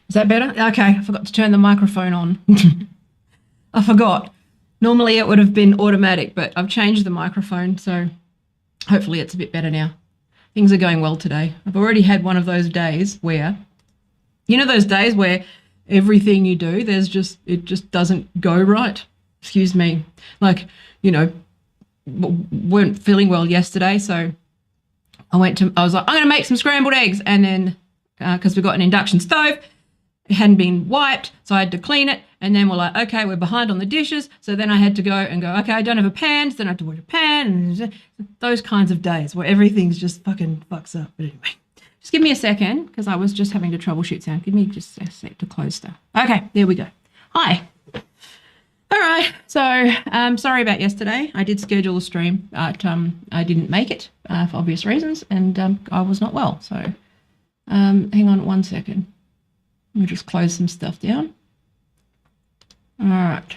Is that better? Okay, I forgot to turn the microphone on. I forgot. Normally it would have been automatic, but I've changed the microphone, so hopefully it's a bit better now. Things are going well today. I've already had one of those days where, those days where everything you do, it just doesn't go right. Excuse me. Like, weren't feeling well yesterday, so I was like, I'm going to make some scrambled eggs, and then because we've got an induction stove, it hadn't been wiped, so I had to clean it, and then we're like, okay, we're behind on the dishes, so then I had to go, okay, I don't have a pan, so then I have to wash a pan, and those kinds of days where everything's just fucking fucks up. But anyway, just give me a second, because I was just having to troubleshoot sound. Give me just a sec to close stuff. Okay, there we go. Hi. All right, so sorry about yesterday. I did schedule a stream, but I didn't make it for obvious reasons, and I was not well. So hang on one second. Let me just close some stuff down. All right.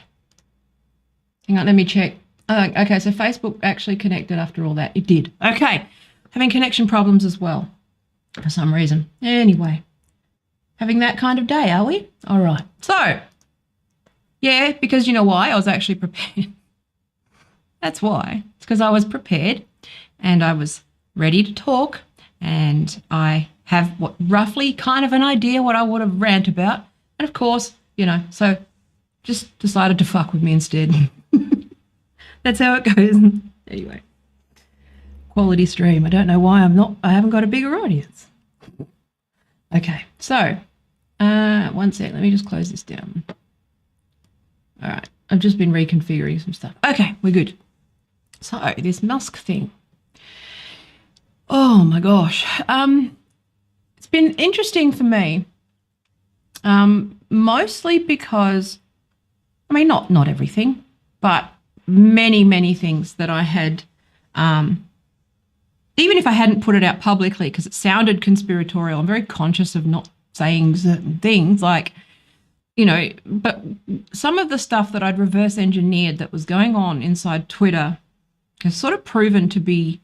Hang on, let me check. Oh, okay, so Facebook actually connected after all that. It did. Okay, having connection problems as well for some reason. Anyway, having that kind of day, are we? All right. So, yeah, because you know why? I was actually prepared. That's why. It's because I was prepared and I was ready to talk, and I have roughly kind of an idea what I would have rant about. And of course, so just decided to fuck with me instead. That's how it goes. Anyway, quality stream. I don't know why I haven't got a bigger audience. Okay, so one sec. Let me just close this down. All right, I've just been reconfiguring some stuff. Okay, we're good. So this Musk thing. Oh my gosh. It's been interesting for me, mostly because, not everything, but many, many things that I had, even if I hadn't put it out publicly because it sounded conspiratorial, I'm very conscious of not saying certain things like, but some of the stuff that I'd reverse engineered that was going on inside Twitter has sort of proven to be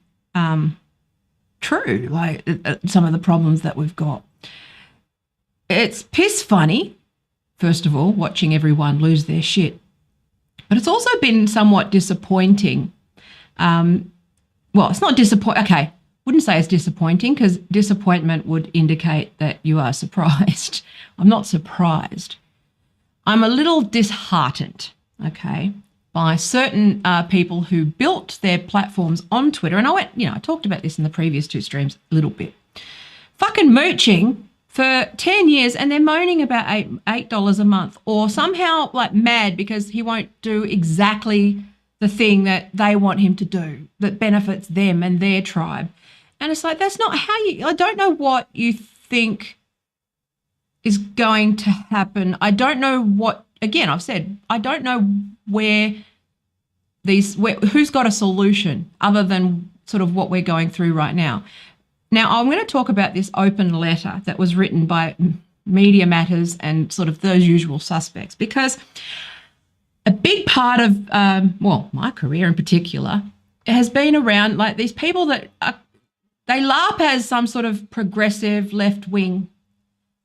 true, like some of the problems that we've got. It's piss funny, first of all, watching everyone lose their shit. But it's also been somewhat disappointing. Well, it's not disappointing. Okay, wouldn't say it's disappointing because disappointment would indicate that you are surprised. I'm not surprised. I'm a little disheartened, okay, by certain people who built their platforms on Twitter. And I talked about this in the previous two streams a little bit. Fucking mooching for 10 years and they're moaning about $8 a month, or somehow like mad because he won't do exactly the thing that they want him to do that benefits them and their tribe. And it's like, that's not how I don't know what you think is going to happen. I don't know what, again, I've said, I don't know who's got a solution other than sort of what we're going through right now. Now, I'm going to talk about this open letter that was written by Media Matters and sort of those usual suspects, because a big part of, my career in particular, has been around like these people that they LARP as some sort of progressive left-wing,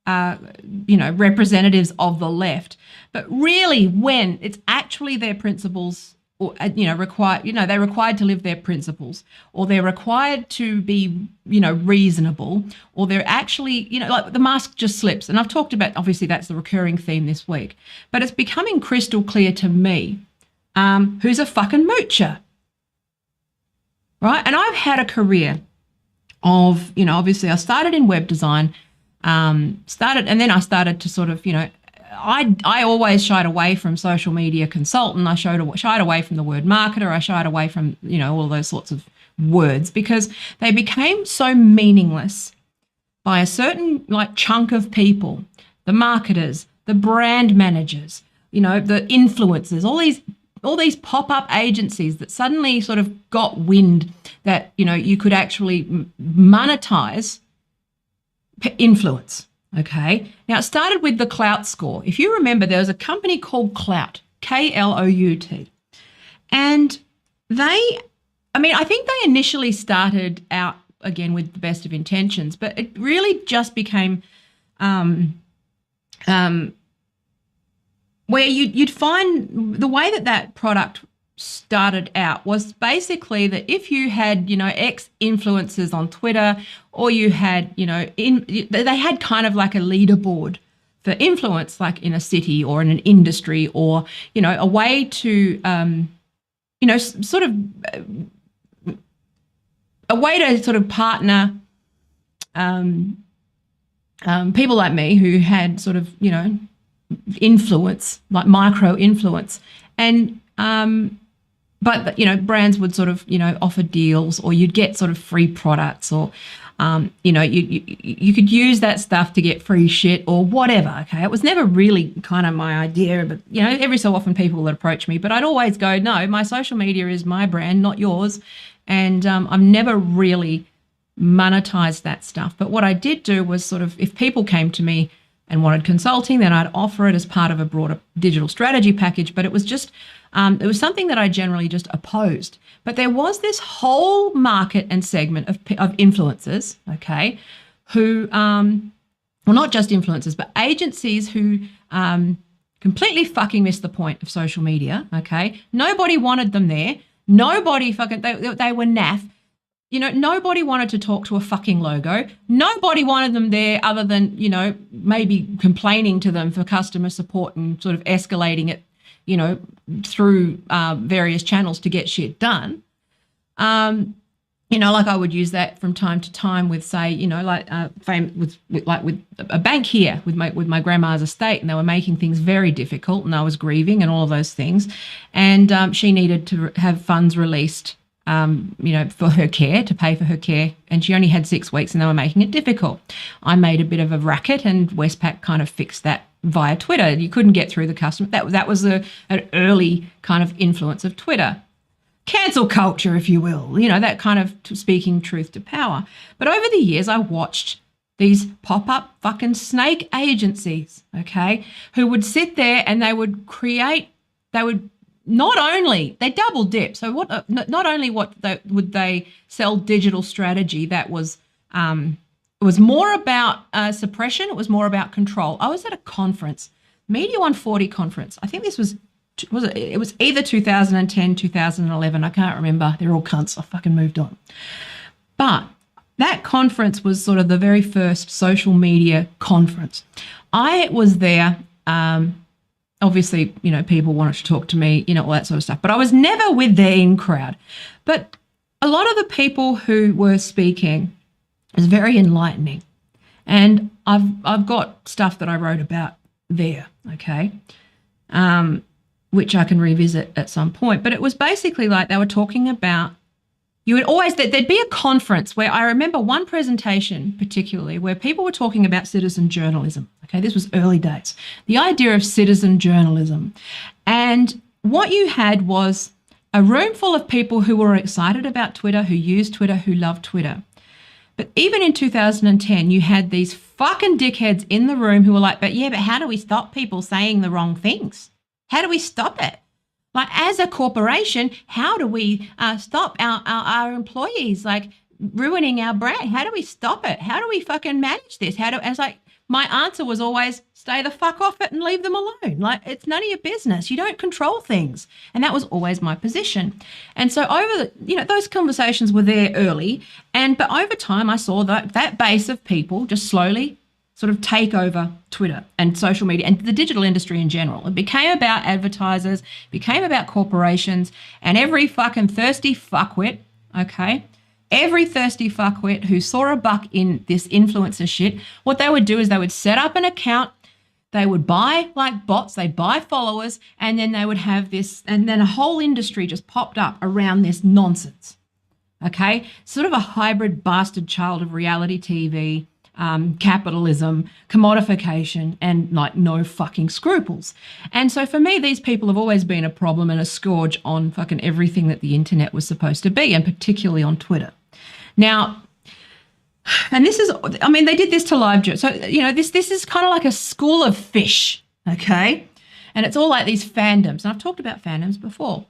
representatives of the left. But really when it's actually their principles, or, they're required to live their principles, or they're required to be, reasonable, or they're actually, like the mask just slips. And I've talked about, obviously that's the recurring theme this week, but it's becoming crystal clear to me who's a fucking moocher, right? And I've had a career of, obviously I started in web design, and then I started to sort of, I always shied away from social media consultant. I shied away from the word marketer. I shied away from, all those sorts of words because they became so meaningless by a certain like chunk of people, the marketers, the brand managers, the influencers, all these pop-up agencies that suddenly sort of got wind that, you could actually monetize influence. Okay. Now, it started with the Clout score. If you remember, there was a company called Clout, Klout. And I think they initially started out, again, with the best of intentions, but it really just became where you'd find the way that product started out was basically that if you had, ex influencers on Twitter, or you had, they had kind of like a leaderboard for influence, like in a city or in an industry, or, a way to, sort of a way to sort of partner people like me who had sort of, influence, like micro influence. And, but, brands would sort of, offer deals, or you'd get sort of free products, or, you could use that stuff to get free shit or whatever. Okay. It was never really kind of my idea, but, every so often people would approach me, but I'd always go, no, my social media is my brand, not yours. And I've never really monetized that stuff. But what I did do was sort of, if people came to me and wanted consulting, then I'd offer it as part of a broader digital strategy package. But it was just, it was something that I generally just opposed. But there was this whole market and segment of influencers, okay, who, well, not just influencers, but agencies who completely fucking missed the point of social media, okay? Nobody wanted them there. Nobody fucking, they were naff. Nobody wanted to talk to a fucking logo. Nobody wanted them there other than, maybe complaining to them for customer support and sort of escalating it, through various channels to get shit done. Like I would use that from time to time with, say, with a bank here with my grandma's estate, and they were making things very difficult, and I was grieving and all of those things. And she needed to have funds released for her care, to pay for her care, and she only had 6 weeks, and they were making it difficult. I made a bit of a racket, and Westpac kind of fixed that via Twitter. You couldn't get through the customer. That was an early kind of influence of Twitter. Cancel culture, if you will, that kind of speaking truth to power. But over the years, I watched these pop-up fucking snake agencies, okay, who would sit there and they would not only they double dip. So what? Not only would they sell digital strategy that was it was more about suppression. It was more about control. I was at a conference, Media 140 conference. I think this was it was either 2010, 2011. I can't remember. They're all cunts. I fucking moved on. But that conference was sort of the very first social media conference. I was there. Obviously, people wanted to talk to me, all that sort of stuff. But I was never with the in crowd. But a lot of the people who were speaking was very enlightening. And I've got stuff that I wrote about there, okay, which I can revisit at some point. But it was basically like they were talking about, there'd be a conference where I remember one presentation particularly where people were talking about citizen journalism. Okay, this was early days. The idea of citizen journalism. And what you had was a room full of people who were excited about Twitter, who used Twitter, who loved Twitter. But even in 2010, you had these fucking dickheads in the room who were like, but how do we stop people saying the wrong things? How do we stop it? Like, as a corporation, how do we stop our employees, like, ruining our brand? How do we stop it? How do we fucking manage this? My answer was always, stay the fuck off it and leave them alone. Like, it's none of your business. You don't control things. And that was always my position. And so those conversations were there early. But over time, I saw that base of people just slowly sort of take over Twitter and social media and the digital industry in general. It became about advertisers, became about corporations, and every fucking thirsty fuckwit, okay, every thirsty fuckwit who saw a buck in this influencer shit, what they would do is they would set up an account, they would buy like bots, they'd buy followers, and then they would have this, and then a whole industry just popped up around this nonsense, okay? Sort of a hybrid bastard child of reality TV, capitalism, commodification, and like no fucking scruples. And so for me, these people have always been a problem and a scourge on fucking everything that the internet was supposed to be, and particularly on Twitter. Now, and this is, they did this to live journalism. So, this is kind of like a school of fish, okay? And it's all like these fandoms. And I've talked about fandoms before.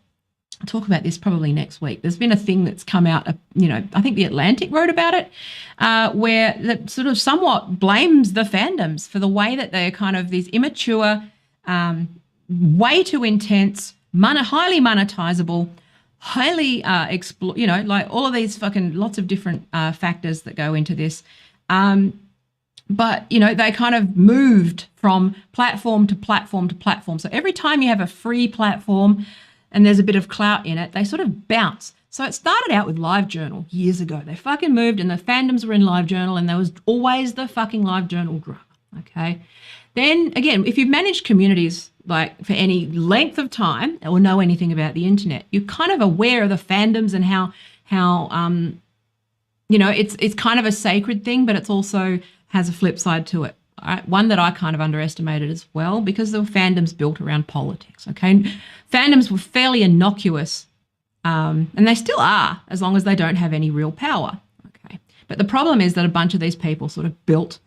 I'll talk about this probably next week. There's been a thing that's come out, I think The Atlantic wrote about it, where that sort of somewhat blames the fandoms for the way that they're kind of these immature, way too intense, highly monetizable, highly like all of these fucking lots of different factors that go into this. But, they kind of moved from platform to platform to platform. So every time you have a free platform and there's a bit of clout in it, they sort of bounce. So it started out with LiveJournal years ago. They fucking moved and the fandoms were in LiveJournal and there was always the fucking LiveJournal drama, okay? Then, again, if you've managed communities like for any length of time or know anything about the internet, you're kind of aware of the fandoms and how it's kind of a sacred thing, but it's also has a flip side to it. Right? One that I kind of underestimated as well, because the fandoms built around politics, okay? Fandoms were fairly innocuous, and they still are, as long as they don't have any real power, okay? But the problem is that a bunch of these people sort of built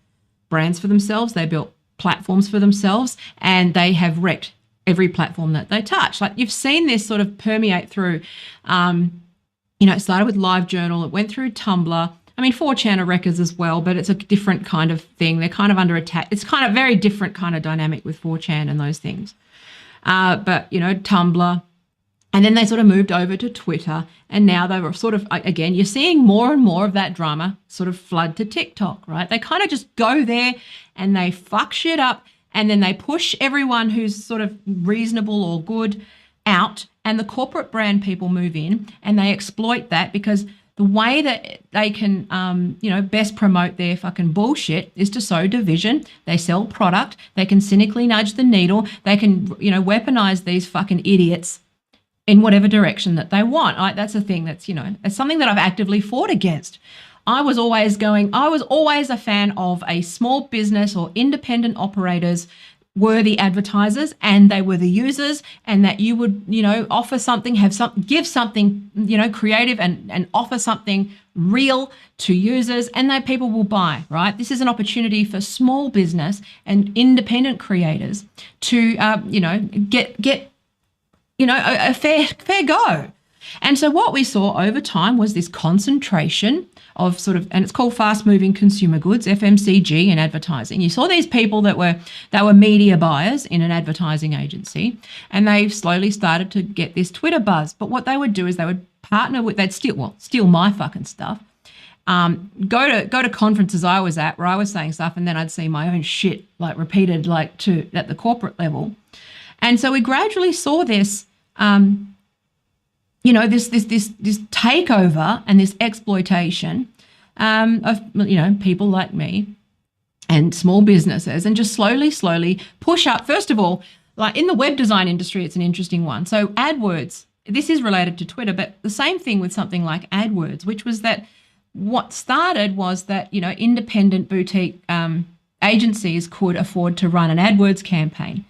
brands for themselves, they built platforms for themselves, and they have wrecked every platform that they touch. Like, you've seen this sort of permeate through, it started with LiveJournal, it went through Tumblr. I mean, 4chan are wreckers as well, but it's a different kind of thing. They're kind of under attack. It's kind of very different kind of dynamic with 4chan and those things. But, Tumblr. And then they sort of moved over to Twitter. And now they were sort of, again, you're seeing more and more of that drama sort of flood to TikTok, right? They kind of just go there and they fuck shit up. And then they push everyone who's sort of reasonable or good out. And the corporate brand people move in and they exploit that, because the way that they can, best promote their fucking bullshit is to sow division. They sell product. They can cynically nudge the needle. They can, weaponize these fucking idiots in whatever direction that they want. That's a thing that's, it's something that I've actively fought against. I was always a fan of a small business or independent operators were the advertisers and they were the users, and that you would, offer something, give something, creative and offer something real to users, and that people will buy, right? This is an opportunity for small business and independent creators to, get a fair go. And so what we saw over time was this concentration of sort of, and it's called fast-moving consumer goods, FMCG, in advertising. You saw these people that were media buyers in an advertising agency, and they slowly started to get this Twitter buzz. But what they would do is they would partner with, they'd steal my fucking stuff, go to conferences I was at where I was saying stuff, and then I'd see my own shit like repeated at the corporate level. And so we gradually saw this, this takeover and this exploitation of, people like me and small businesses, and just slowly push up. First of all, like in the web design industry, it's an interesting one. So AdWords, this is related to Twitter, but the same thing with something like AdWords, which was that what started was that, independent boutique agencies could afford to run an AdWords campaign.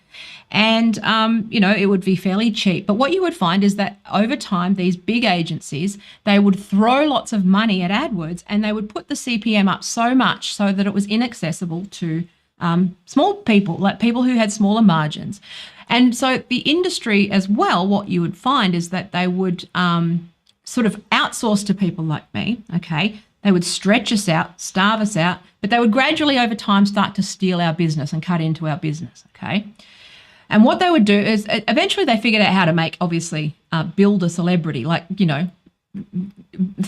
And, it would be fairly cheap. But what you would find is that over time, these big agencies, they would throw lots of money at AdWords, and they would put the CPM up so much so that it was inaccessible to small people, like people who had smaller margins. And so the industry as well, what you would find is that they would sort of outsource to people like me, okay? They would stretch us out, starve us out, but they would gradually over time start to steal our business and cut into our business, okay? And what they would do is eventually they figured out how to make, obviously, build a celebrity. Like, the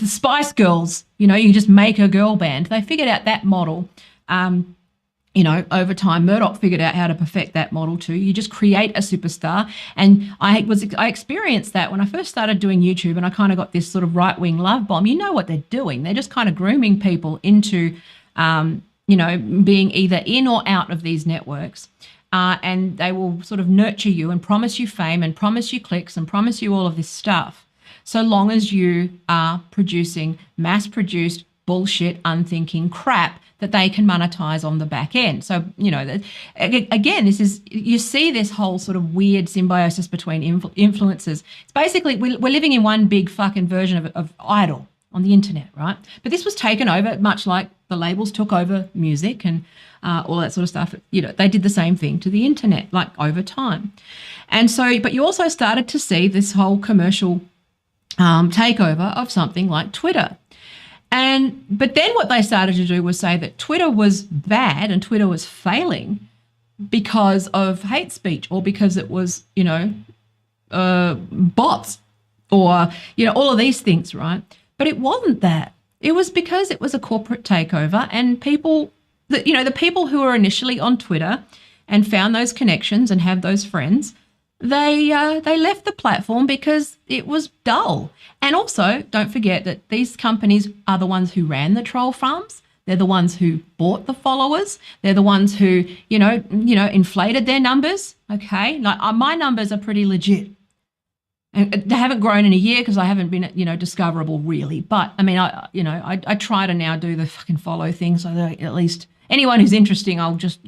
Spice Girls, you just make a girl band. They figured out that model. Over time, Murdoch figured out how to perfect that model too. You just create a superstar. And I experienced that when I first started doing YouTube, and I kind of got this sort of right-wing love bomb. You know what they're doing. They're just kind of grooming people into, being either in or out of these networks. And they will sort of nurture you and promise you fame and promise you clicks and promise you all of this stuff, so long as you are producing mass-produced bullshit, unthinking crap that they can monetize on the back end. So, again, you see this whole sort of weird symbiosis between influencers. It's basically, we're living in one big fucking version of Idol on the internet, right? But this was taken over much like the labels took over music and all that sort of stuff. They did the same thing to the internet, like over time. And so, but you also started to see this whole commercial takeover of something like Twitter. But then what they started to do was say that Twitter was bad and Twitter was failing because of hate speech, or because it was, bots, or, all of these things, right? But it wasn't that. It was because it was a corporate takeover, and people, the people who were initially on Twitter and found those connections and have those friends, they left the platform because it was dull. And also, don't forget that these companies are the ones who ran the troll farms. They're the ones who bought the followers. They're the ones who, inflated their numbers. Okay, like my numbers are pretty legit, and they haven't grown in a year because I haven't been, discoverable really. But I mean, I try to now do the fucking follow thing, so that at least anyone who's interesting, I'll just,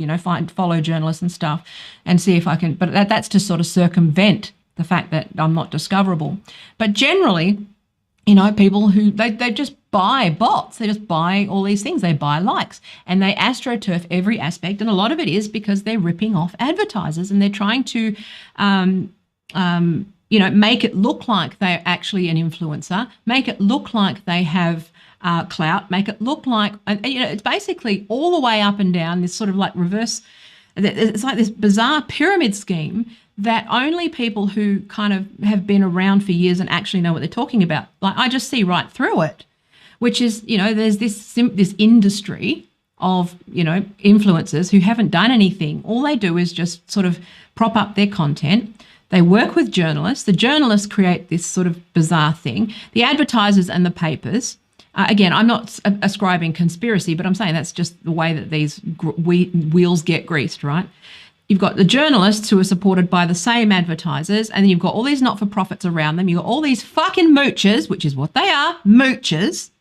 follow journalists and stuff and see if I can. But that's to sort of circumvent the fact that I'm not discoverable. But generally, people who they just buy bots, they just buy all these things, they buy likes, and they astroturf every aspect. And a lot of it is because they're ripping off advertisers, and they're trying to, make it look like they're actually an influencer, make it look like they have clout, make it look like, it's basically all the way up and down this sort of like reverse. It's like this bizarre pyramid scheme that only people who kind of have been around for years and actually know what they're talking about, like I just see right through it, which is, there's this industry of, influencers who haven't done anything. All they do is just sort of prop up their content. They work with journalists. The journalists create this sort of bizarre thing. The advertisers and the papers, again, I'm not ascribing conspiracy, but I'm saying that's just the way that these wheels get greased, right? You've got the journalists who are supported by the same advertisers, and then you've got all these not-for-profits around them. You've got all these fucking moochers, which is what they are, moochers.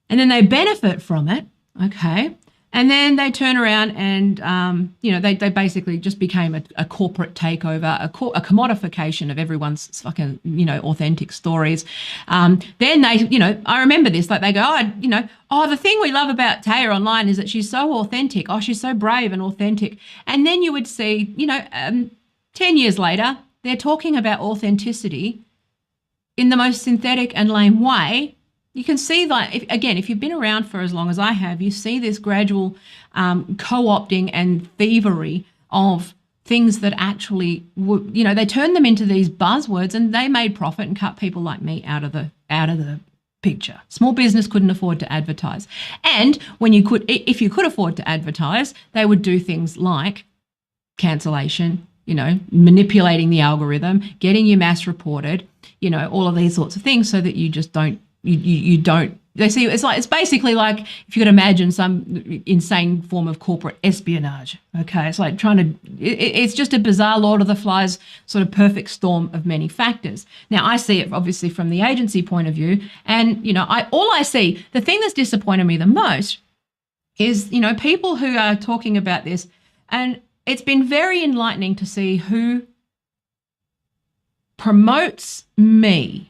And then they benefit from it, okay? And then they turn around and, they basically just became a corporate takeover, a commodification of everyone's fucking, authentic stories. Then they, I remember this, like they go, the thing we love about Taya online is that she's so authentic. Oh, she's so brave and authentic. And then you would see, 10 years later, they're talking about authenticity in the most synthetic and lame way. You can see that, if you've been around for as long as I have, you see this gradual co-opting and thievery of things that actually, they turn them into these buzzwords, and they made profit and cut people like me out of the picture. Small business couldn't afford to advertise. And if you could afford to advertise, they would do things like cancellation, manipulating the algorithm, getting you mass reported, all of these sorts of things, so that you just don't, you don't, they see, it's basically like if you could imagine some insane form of corporate espionage. Okay. It's like it's just a bizarre Lord of the Flies sort of perfect storm of many factors. Now I see it obviously from the agency point of view, and, I see, the thing that's disappointed me the most is, people who are talking about this, and it's been very enlightening to see who promotes me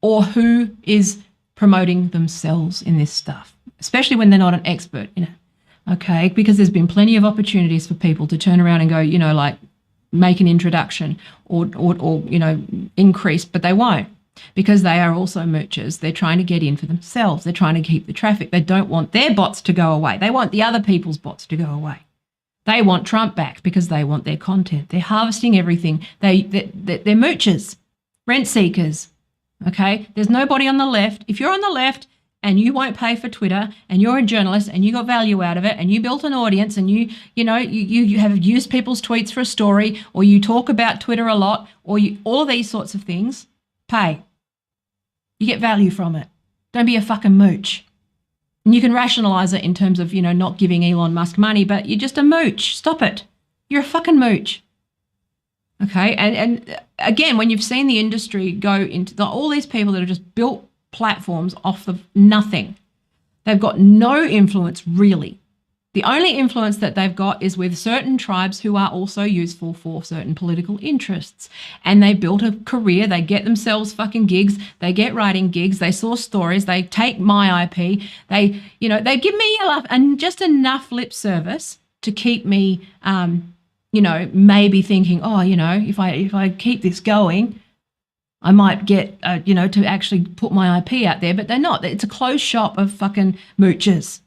or who is promoting themselves in this stuff, especially when they're not an expert in it, okay? Because there's been plenty of opportunities for people to turn around and go, like make an introduction or increase, but they won't, because they are also moochers. They're trying to get in for themselves. They're trying to keep the traffic. They don't want their bots to go away. They want the other people's bots to go away. They want Trump back because they want their content. They're harvesting everything. They're moochers, rent seekers. Okay, there's nobody on the left. If you're on the left and you won't pay for Twitter, and you're a journalist and you got value out of it, and you built an audience, and you have used people's tweets for a story, or you talk about Twitter a lot, or all of these sorts of things, pay. You get value from it. Don't be a fucking mooch. And you can rationalize it in terms of, not giving Elon Musk money, but you're just a mooch. Stop it. You're a fucking mooch. Okay, and again, when you've seen the industry go into all these people that have just built platforms off of nothing, they've got no influence really. The only influence that they've got is with certain tribes who are also useful for certain political interests. And they built a career. They get themselves fucking gigs. They get writing gigs. They source stories. They take my IP. They, they give me just enough lip service to keep me, maybe thinking, if I keep this going, I might get, to actually put my IP out there. But they're not. It's a closed shop of fucking moochers.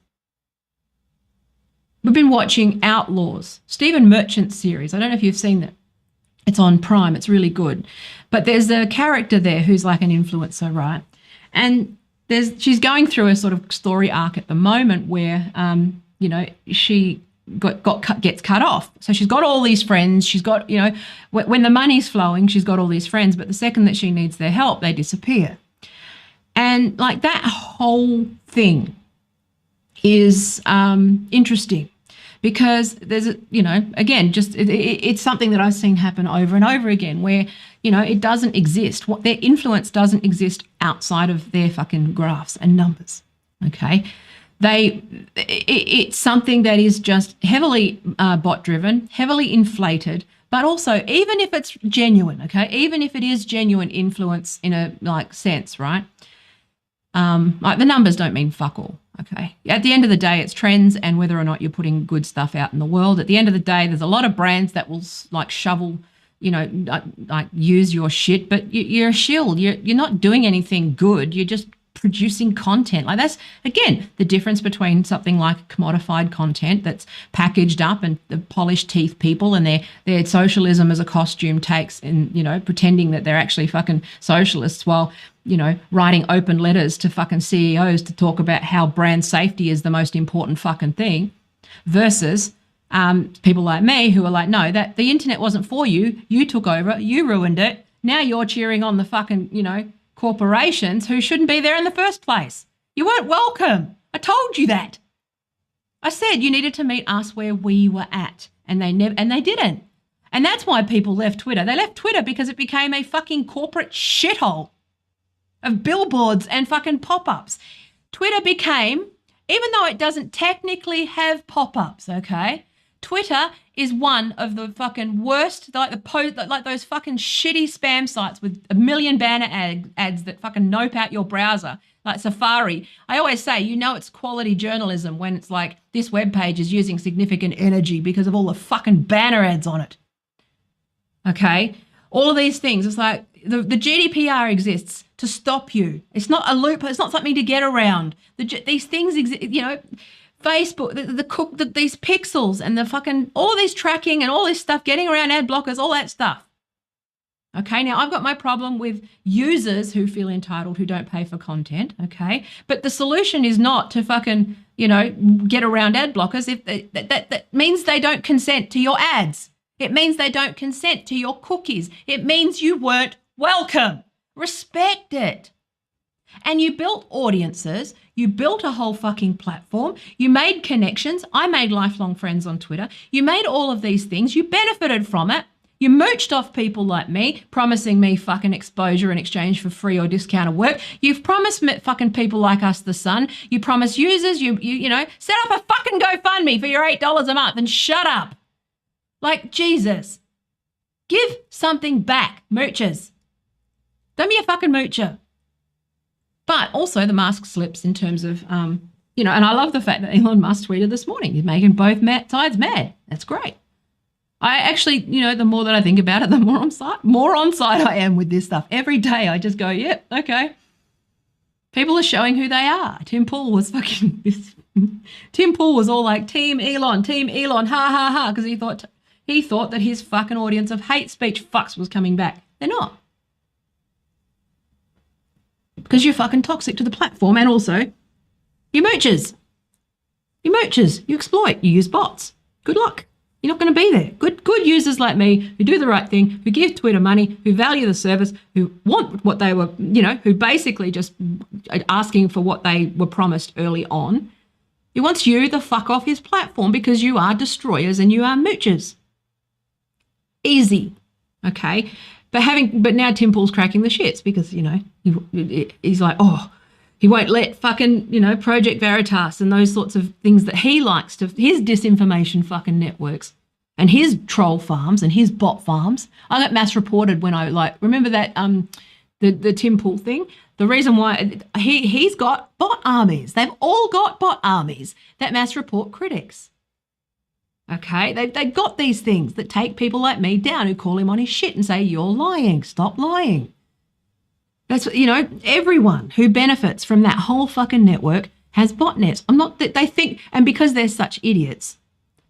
We've been watching Outlaws, Stephen Merchant's series. I don't know if you've seen that. It's on Prime. It's really good. But there's a character there who's like an influencer, right? And she's going through a sort of story arc at the moment where, she gets cut off. So she's got all these friends. She's got, when the money's flowing, she's got all these friends. But the second that she needs their help, they disappear. And like that whole thing is interesting because there's again, just it's something that I've seen happen over and over again where it doesn't exist. What their influence doesn't exist outside of their fucking graphs and numbers. Okay, it's something that is just heavily bot driven, heavily inflated. But also, even if it's genuine, okay, even if it is genuine influence in a sense, right? Like the numbers don't mean fuck all. Okay. At the end of the day, it's trends and whether or not you're putting good stuff out in the world. At the end of the day, there's a lot of brands that will shovel, use your shit, but you're a shill. You're not doing anything good. You're just producing content. Like that's, again, the difference between something like commodified content that's packaged up and the polished teeth people and their socialism as a costume takes in, pretending that they're actually fucking socialists while, writing open letters to fucking CEOs to talk about how brand safety is the most important fucking thing versus people like me who are like, no, that the internet wasn't for you. You took over. You ruined it. Now you're cheering on the fucking, corporations who shouldn't be there in the first place. You weren't welcome. I told you that. I said you needed to meet us where we were at, and they didn't. And that's why people left Twitter. They left Twitter because it became a fucking corporate shithole of billboards and fucking pop-ups. Twitter became, even though it doesn't technically have pop-ups, okay? Twitter is one of the fucking worst, like those fucking shitty spam sites with a million banner ads that fucking nope out your browser, like Safari. I always say, it's quality journalism when it's like this webpage is using significant energy because of all the fucking banner ads on it. Okay? All of these things, it's like the GDPR exists to stop you. It's not a loop. It's not something to get around. These things exist, Facebook, these pixels and the fucking, all this tracking and all this stuff, getting around ad blockers, all that stuff. Okay, now I've got my problem with users who feel entitled, who don't pay for content, okay? But the solution is not to fucking, get around ad blockers. If that means they don't consent to your ads. It means they don't consent to your cookies. It means you weren't welcome. Respect it. And you built audiences, you built a whole fucking platform, you made connections. I made lifelong friends on Twitter. You made all of these things. You benefited from it. You mooched off people like me, promising me fucking exposure in exchange for free or discounted work. You've promised fucking people like us the sun. You promised users, you set up a fucking GoFundMe for your $8 a month and shut up. Like, Jesus. Give something back, moochers. Don't be a fucking moocher. But also the mask slips in terms of, and I love the fact that Elon Musk tweeted this morning, he's making both sides mad. That's great. I actually, the more that I think about it, the more on side I am with this stuff. Every day I just go, yep, okay. People are showing who they are. Tim Pool was all like, Team Elon, ha, ha, ha, because he thought that his fucking audience of hate speech fucks was coming back. They're not. Because you're fucking toxic to the platform and also you moochers. You moochers. You exploit. You use bots. Good luck. You're not going to be there. Good users like me who do the right thing, who give Twitter money, who value the service, who want what they were, who basically just asking for what they were promised early on. He wants you the fuck off his platform because you are destroyers and you are moochers. Easy. Okay. But now Tim Pool's cracking the shits because, he's like, oh, He won't let fucking, Project Veritas and those sorts of things that he likes to, his disinformation fucking networks and his troll farms and his bot farms. I got mass reported when remember that, the Tim Pool thing? The reason why he's got bot armies. They've all got bot armies that mass report critics. Okay, they've got these things that take people like me down who call him on his shit and say, you're lying, stop lying. That's, everyone who benefits from that whole fucking network has botnets. They think, and because they're such idiots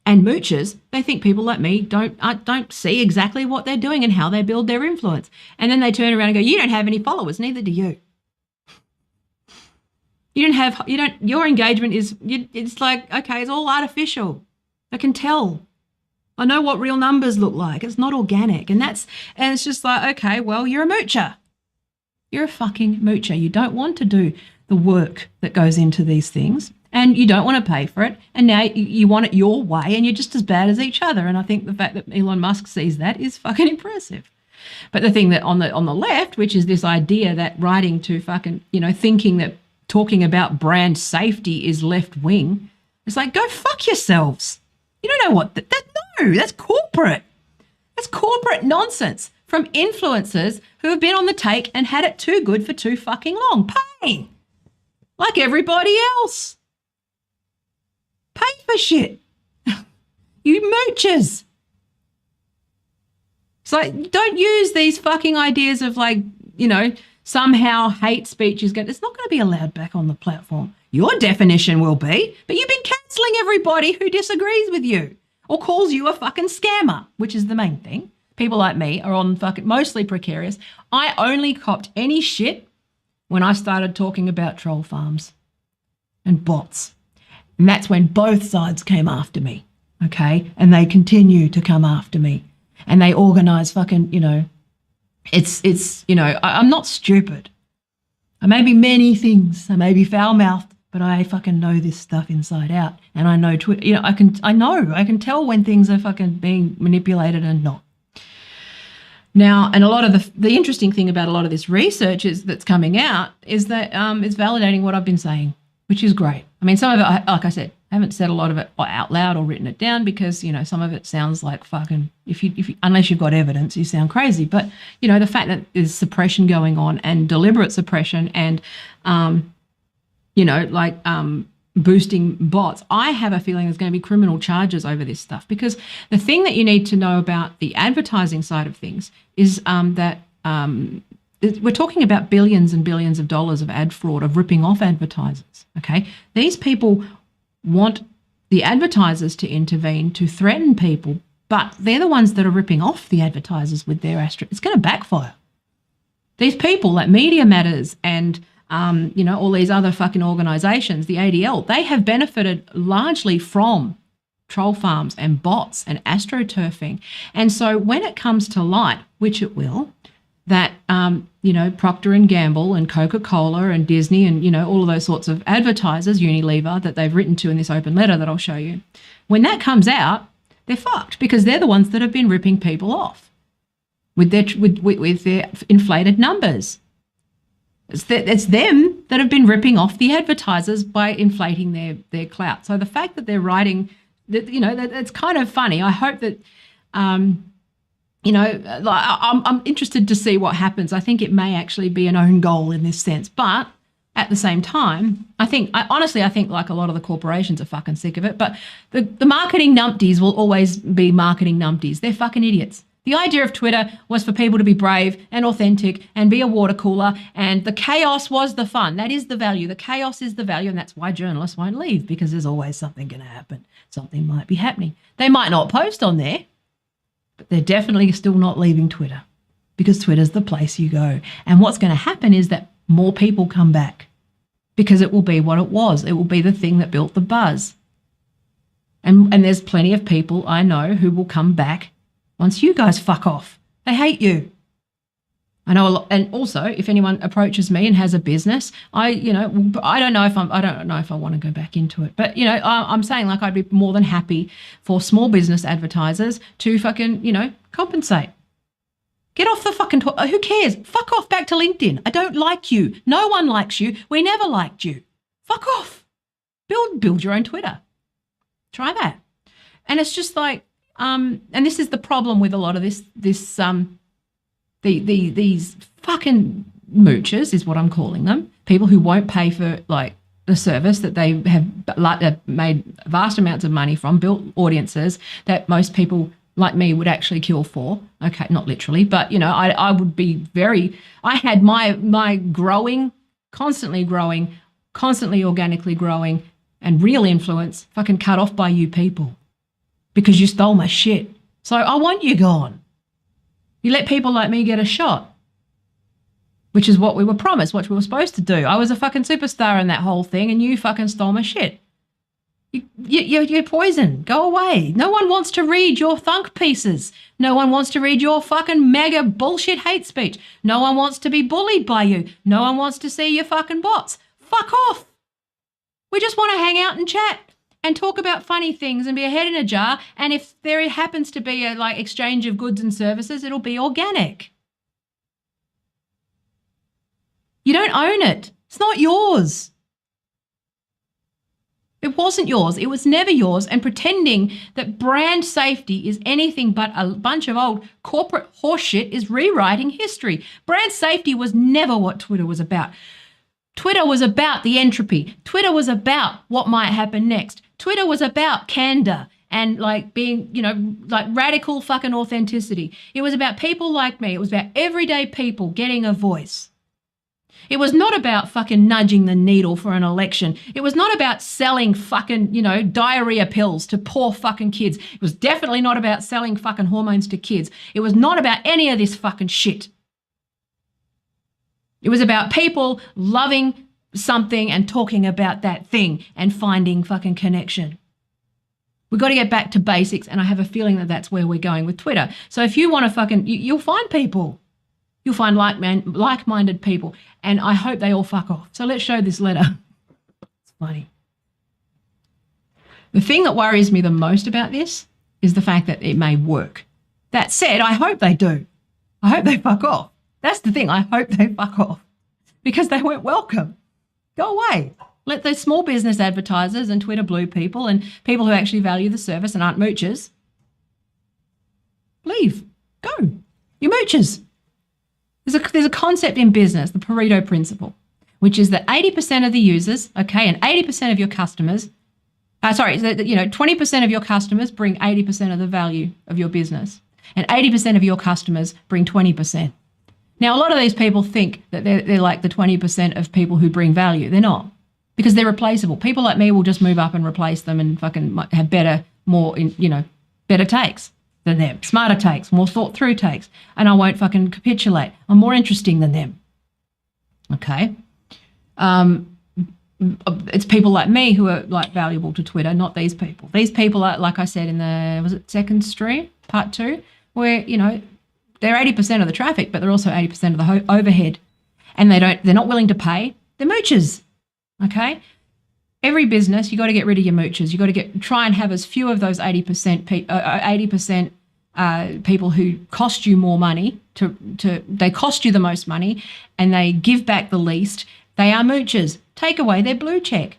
and moochers, they think people like me don't see exactly what they're doing and how they build their influence. And then they turn around and go, you don't have any followers, neither do you. Your engagement it's like, okay, it's all artificial. I can tell. I know what real numbers look like. It's not organic. And it's just like, okay, well, you're a moocher. You're a fucking moocher. You don't want to do the work that goes into these things and you don't want to pay for it. And now you want it your way and you're just as bad as each other. And I think the fact that Elon Musk sees that is fucking impressive. But the thing that on the left, which is this idea that writing to fucking, thinking that talking about brand safety is left wing, it's like, go fuck yourselves. You don't know what no, that's corporate. That's corporate nonsense from influencers who have been on the take and had it too good for too fucking long. Pay like everybody else. Pay for shit. You moochers. It's like, don't use these fucking ideas of somehow hate speech it's not going to be allowed back on the platform. Your definition will be, but you've been cancelling everybody who disagrees with you or calls you a fucking scammer, which is the main thing. People like me are on fucking mostly precarious. I only copped any shit when I started talking about troll farms and bots. And that's when both sides came after me, okay? And they continue to come after me. And they organise fucking, I'm not stupid. I may be many things. I may be foul-mouthed, but I fucking know this stuff inside out. And I know Twitter, I can tell when things are fucking being manipulated and not. Now, and a lot of the interesting thing about a lot of this research that's coming out is that it's validating what I've been saying, which is great. I mean, some of it, like I said, I haven't said a lot of it out loud or written it down because, some of it sounds like fucking, if you unless you've got evidence, you sound crazy. But, the fact that there's suppression going on and deliberate suppression and, boosting bots, I have a feeling there's going to be criminal charges over this stuff because the thing that you need to know about the advertising side of things is that we're talking about billions and billions of dollars of ad fraud, of ripping off advertisers, okay? These people want the advertisers to intervene to threaten people, but they're the ones that are ripping off the advertisers with their it's going to backfire. These people like Media Matters and all these other fucking organisations, the ADL, they have benefited largely from troll farms and bots and astroturfing. And so when it comes to light, which it will, that, Procter & Gamble and Coca-Cola and Disney and, all of those sorts of advertisers, Unilever, that they've written to in this open letter that I'll show you, when that comes out, they're fucked because they're the ones that have been ripping people off with their inflated numbers. It's them that have been ripping off the advertisers by inflating their clout. So the fact that they're writing, it's kind of funny. I hope that, I'm interested to see what happens. I think it may actually be an own goal in this sense. But at the same time, I think like a lot of the corporations are fucking sick of it. But the marketing numpties will always be marketing numpties. They're fucking idiots. The idea of Twitter was for people to be brave and authentic and be a water cooler, and the chaos was the fun. That is the value. The chaos is the value, and that's why journalists won't leave, because there's always something going to happen. Something might be happening. They might not post on there, but they're definitely still not leaving Twitter, because Twitter's the place you go. And what's going to happen is that more people come back, because it will be what it was. It will be the thing that built the buzz. And there's plenty of people I know who will come back once you guys fuck off. They hate you. I know a lot. And also, if anyone approaches me and has a business, I don't know if I want to go back into it. But, I'm saying like I'd be more than happy for small business advertisers to fucking, compensate. Get off the fucking who cares? Fuck off back to LinkedIn. I don't like you. No one likes you. We never liked you. Fuck off. Build your own Twitter. Try that. And it's just like, and this is the problem with a lot of these fucking moochers is what I'm calling them. People who won't pay for like the service that they have made vast amounts of money from, built audiences that most people like me would actually kill for. Okay, not literally, but you know, I would be very, I had my growing, constantly organically growing and real influence fucking cut off by you people because you stole my shit. So I want you gone. You let people like me get a shot, which is what we were promised, what we were supposed to do. I was a fucking superstar in that whole thing and you fucking stole my shit. You're poison. Go away. No one wants to read your thunk pieces. No one wants to read your fucking mega bullshit hate speech. No one wants to be bullied by you. No one wants to see your fucking bots. Fuck off. We just want to hang out and chat and talk about funny things and be a head in a jar. And if there happens to be a like exchange of goods and services, it'll be organic. You don't own it. It's not yours. It wasn't yours. It was never yours. And pretending that brand safety is anything but a bunch of old corporate horseshit is rewriting history. Brand safety was never what Twitter was about. Twitter was about the entropy. Twitter was about what might happen next. Twitter was about candor and like being, you know, like radical fucking authenticity. It was about people like me. It was about everyday people getting a voice. It was not about fucking nudging the needle for an election. It was not about selling fucking, you know, diarrhea pills to poor fucking kids. It was definitely not about selling fucking hormones to kids. It was not about any of this fucking shit. It was about people loving something and talking about that thing and finding fucking connection. We've got to get back to basics, and I have a feeling that that's where we're going with Twitter. So if you want to fucking, you'll find people. You'll find like-minded people, and I hope they all fuck off. So let's show this letter. It's funny. The thing that worries me the most about this is the fact that it may work. That said, I hope they do. I hope they fuck off. That's the thing. I hope they fuck off because they weren't welcome. Go away. Let those small business advertisers and Twitter blue people and people who actually value the service and aren't moochers leave. Go. You're moochers. There's a concept in business, the Pareto principle, which is that 80% of the users, okay, and 80% of your customers, 20% of your customers bring 80% of the value of your business, and 80% of your customers bring 20%. Now, a lot of these people think that they're like the 20% of people who bring value. They're not, because they're replaceable. People like me will just move up and replace them and fucking have better takes than them, smarter takes, more thought through takes, and I won't fucking capitulate. I'm more interesting than them. Okay. It's people like me who are like valuable to Twitter, not these people. These people are, like I said in the, second stream, part 2, where, you know, they're 80% of the traffic, but they're also 80% of the overhead, and they're not willing to pay. They're moochers. Okay. Every business, you got to get rid of your moochers. You got to try and have as few of those 80% people who cost you more money. They cost you the most money, and they give back the least. They are moochers. Take away their blue check.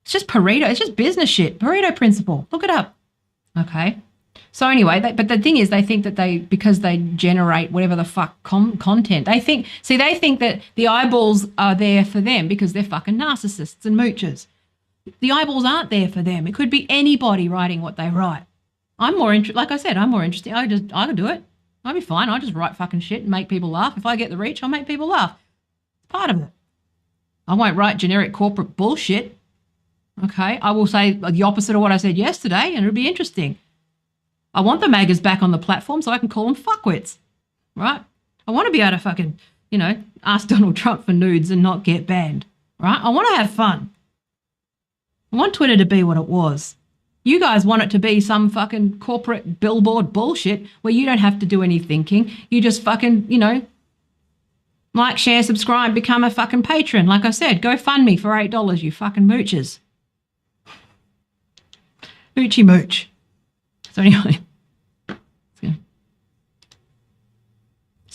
It's just Pareto. It's just business shit. Pareto principle. Look it up. Okay. So anyway, but the thing is, they think that because they generate whatever the fuck content, they think that the eyeballs are there for them because they're fucking narcissists and moochers. The eyeballs aren't there for them. It could be anybody writing what they write. I'm more interested. Like I said, I'm more interested. I could do it. I'd be fine. I'll just write fucking shit and make people laugh. If I get the reach, I'll make people laugh. It's part of it. I won't write generic corporate bullshit. Okay, I will say the opposite of what I said yesterday, and it'll be interesting. I want the maggers back on the platform so I can call them fuckwits, right? I want to be able to fucking, you know, ask Donald Trump for nudes and not get banned, right? I want to have fun. I want Twitter to be what it was. You guys want it to be some fucking corporate billboard bullshit where you don't have to do any thinking. You just fucking, you know, like, share, subscribe, become a fucking patron. Like I said, go fund me for $8, you fucking moochers. Moochie mooch. So anyway,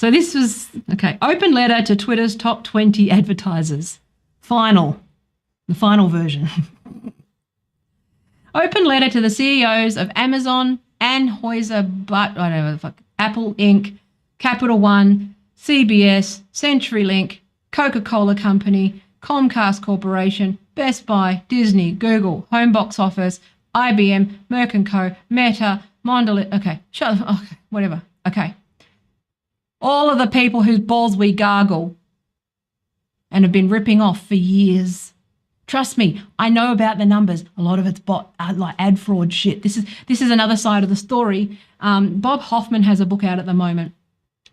So this was, okay, open letter to Twitter's top 20 advertisers. The final version. Open letter to the CEOs of Amazon, Anheuser-Busch, I don't know the fuck, Apple Inc., Capital One, CBS, CenturyLink, Coca-Cola Company, Comcast Corporation, Best Buy, Disney, Google, Home Box Office, IBM, Merck & Co., Meta, Mondelez, okay, whatever, okay. All of the people whose balls we gargle and have been ripping off for years. Trust me, I know about the numbers. A lot of it's like ad fraud shit. This is another side of the story. Bob Hoffman has a book out at the moment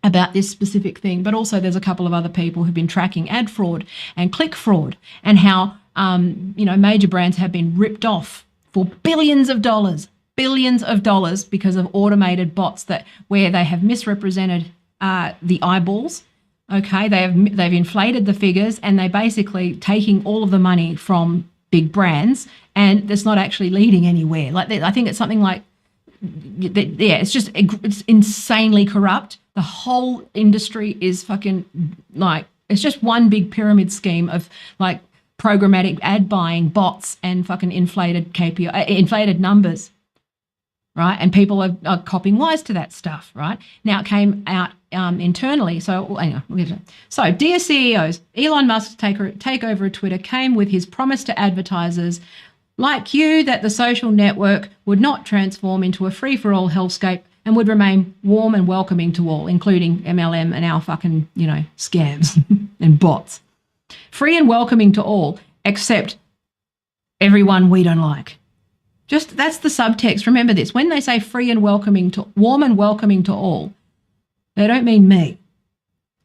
about this specific thing, but also there's a couple of other people who've been tracking ad fraud and click fraud and how major brands have been ripped off for billions of dollars because of automated bots where they have misrepresented the eyeballs. Okay, they've inflated the figures and they're basically taking all of the money from big brands, and it's not actually leading anywhere. Like I think it's something like, it's insanely corrupt. The whole industry is fucking like, it's just one big pyramid scheme of like programmatic ad buying bots and fucking inflated inflated numbers, right? And people are copying wise to that stuff, right? Now it came out internally. So anyway, we'll get to it. So, dear CEOs, Elon Musk's takeover of Twitter came with his promise to advertisers like you that the social network would not transform into a free-for-all hellscape and would remain warm and welcoming to all, including MLM and our fucking, scams and bots. Free and welcoming to all, except everyone we don't like. Just that's the subtext. Remember this. When they say free and welcoming to, warm and welcoming to all, they don't mean me.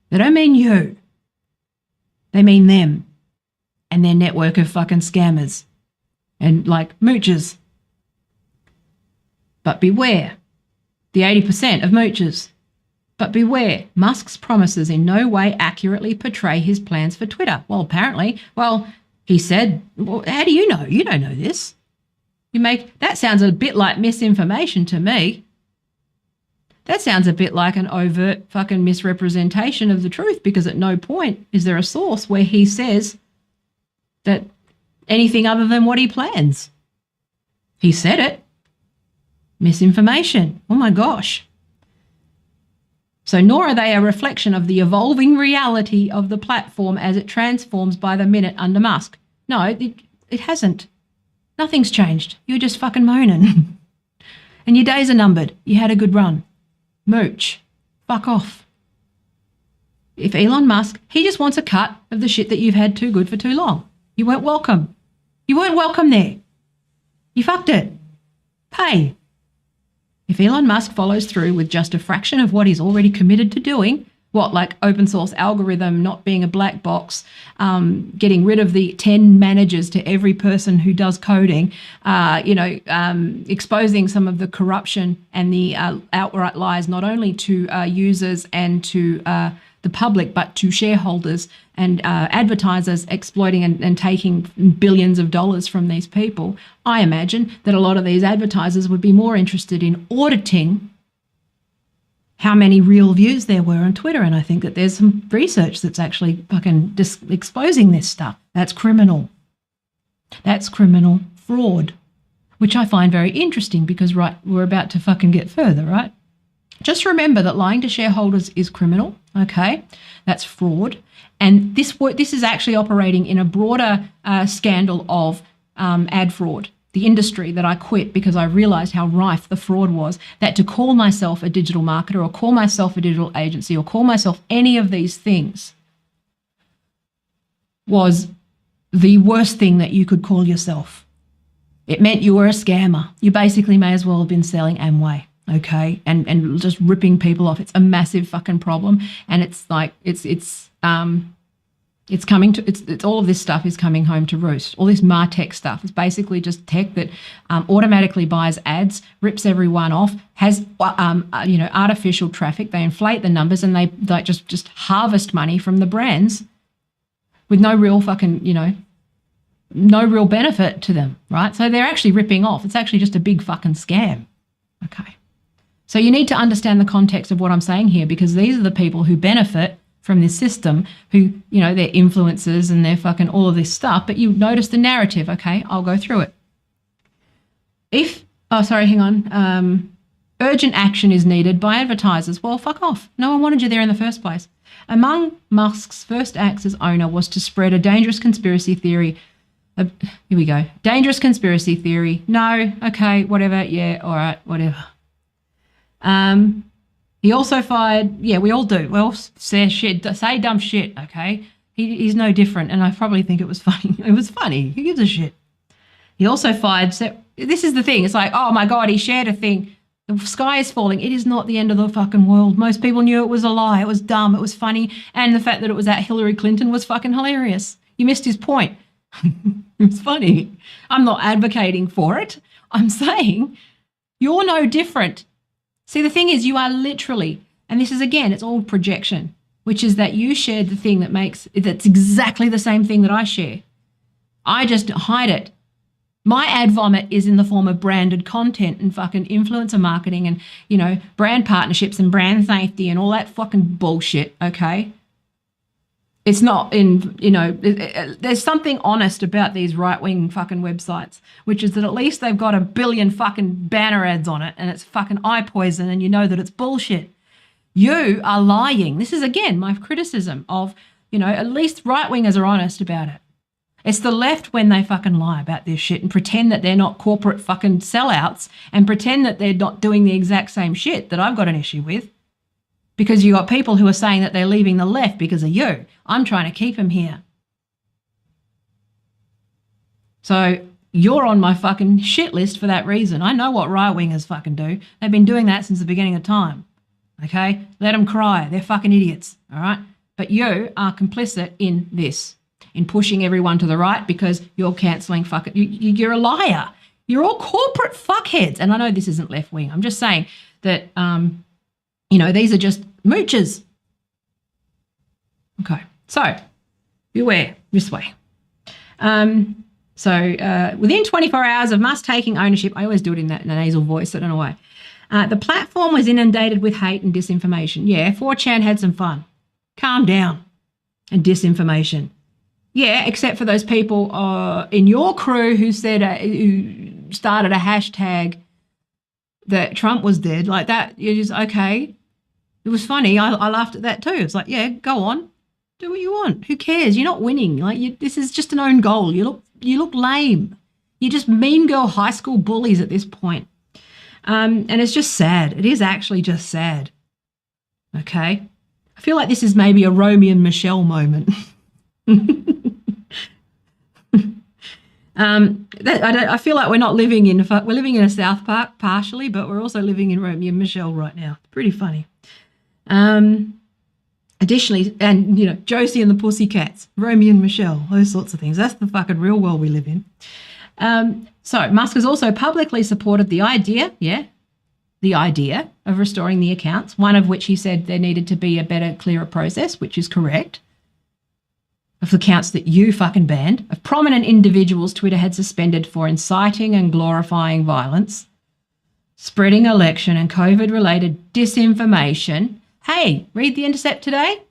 They don't mean you. They mean them and their network of fucking scammers and like moochers. But beware, the 80% of moochers. But beware, Musk's promises in no way accurately portray his plans for Twitter. Well, apparently, he said, how do you know? You don't know this. That sounds a bit like misinformation to me. That sounds a bit like an overt fucking misrepresentation of the truth, because at no point is there a source where he says that anything other than what he plans. He said it. Misinformation. Oh my gosh. So nor are they a reflection of the evolving reality of the platform as it transforms by the minute under Musk. No, it hasn't. Nothing's changed. You're just fucking moaning. And your days are numbered. You had a good run. Mooch. Fuck off. If Elon Musk, he just wants a cut of the shit that you've had too good for too long. You weren't welcome. You weren't welcome there. You fucked it. Pay. If Elon Musk follows through with just a fraction of what he's already committed to doing, like open source algorithm not being a black box, getting rid of the 10 managers to every person who does coding, exposing some of the corruption and the outright lies not only to users and to the public, but to shareholders and advertisers exploiting and taking billions of dollars from these people, I imagine that a lot of these advertisers would be more interested in auditing how many real views there were on Twitter. And I think that there's some research that's actually fucking exposing this stuff. That's criminal. That's criminal fraud, which I find very interesting because, right, we're about to fucking get further, right? Just remember that lying to shareholders is criminal, okay? That's fraud. And this is actually operating in a broader scandal of ad fraud. The industry that I quit because I realized how rife the fraud was, that to call myself a digital marketer or call myself a digital agency or call myself any of these things was the worst thing that you could call yourself. It meant you were a scammer. You basically may as well have been selling Amway, okay? And just ripping people off. It's a massive fucking problem. And it's like, it's all of this stuff is coming home to roost. All this MarTech stuff is basically just tech that automatically buys ads, rips everyone off, has artificial traffic. They inflate the numbers and they just harvest money from the brands with no real fucking no real benefit to them, right? So they're actually ripping off. It's actually just a big fucking scam. Okay. So you need to understand the context of what I'm saying here, because these are the people who benefit from this system, who, you know, they're influencers and they're fucking all of this stuff. But you notice the narrative. Okay, I'll go through it. Urgent action is needed by advertisers. Well, fuck off. No one wanted you there in the first place. Among Musk's first acts as owner was to spread a dangerous conspiracy theory. Here we go. Dangerous conspiracy theory. No. Okay. Whatever. Yeah. All right. Whatever. He also fired. Yeah, we all do. We all say shit. Say dumb shit. Okay. He's no different. And I probably think it was funny. It was funny. Who gives a shit? He also fired. This is the thing. It's like, oh my God, he shared a thing. The sky is falling. It is not the end of the fucking world. Most people knew it was a lie. It was dumb. It was funny. And the fact that it was at Hillary Clinton was fucking hilarious. You missed his point. It's funny. I'm not advocating for it. I'm saying you're no different. See, the thing is, you are literally, and this is, again, it's all projection, which is that you shared the thing that's exactly the same thing that I share. I just hide it. My ad vomit is in the form of branded content and fucking influencer marketing and, you know, brand partnerships and brand safety and all that fucking bullshit, okay? It's not in, you know, there's something honest about these right-wing fucking websites, which is that at least they've got a billion fucking banner ads on it and it's fucking eye poison and you know that it's bullshit. You are lying. This is, again, my criticism of, you know, at least right-wingers are honest about it. It's the left when they fucking lie about this shit and pretend that they're not corporate fucking sellouts and pretend that they're not doing the exact same shit that I've got an issue with. Because you got people who are saying that they're leaving the left because of you. I'm trying to keep them here. So you're on my fucking shit list for that reason. I know what right-wingers fucking do. They've been doing that since the beginning of time. Okay? Let them cry. They're fucking idiots. All right? But you are complicit in this, in pushing everyone to the right because you're cancelling fucking... You're a liar. You're all corporate fuckheads. And I know this isn't left-wing. I'm just saying that... you know, these are just mooches. Okay, so beware this way. Within 24 hours of Musk taking ownership, I always do it in a nasal voice, I don't know why. The platform was inundated with hate and disinformation. Yeah, 4chan had some fun. Calm down. And disinformation. Yeah, except for those people in your crew who said, who started a hashtag that Trump was dead, like that. You're just, okay. It was funny. I laughed at that too. It's like, yeah, go on. Do what you want. Who cares? You're not winning. Like, this is just an own goal. You look lame. You're just mean girl high school bullies at this point. And it's just sad. It is actually just sad. Okay? I feel like this is maybe a Romeo and Michelle moment. I feel like we're living in a South Park partially, but we're also living in Romeo and Michelle right now. It's pretty funny. Additionally, and you know, Josie and the Pussycats, Romeo and Michelle, those sorts of things. That's the fucking real world we live in. So Musk has also publicly supported the idea of restoring the accounts, one of which he said there needed to be a better, clearer process, which is correct, of the accounts that you fucking banned, of prominent individuals Twitter had suspended for inciting and glorifying violence, spreading election and COVID-related disinformation. Hey, read The Intercept today?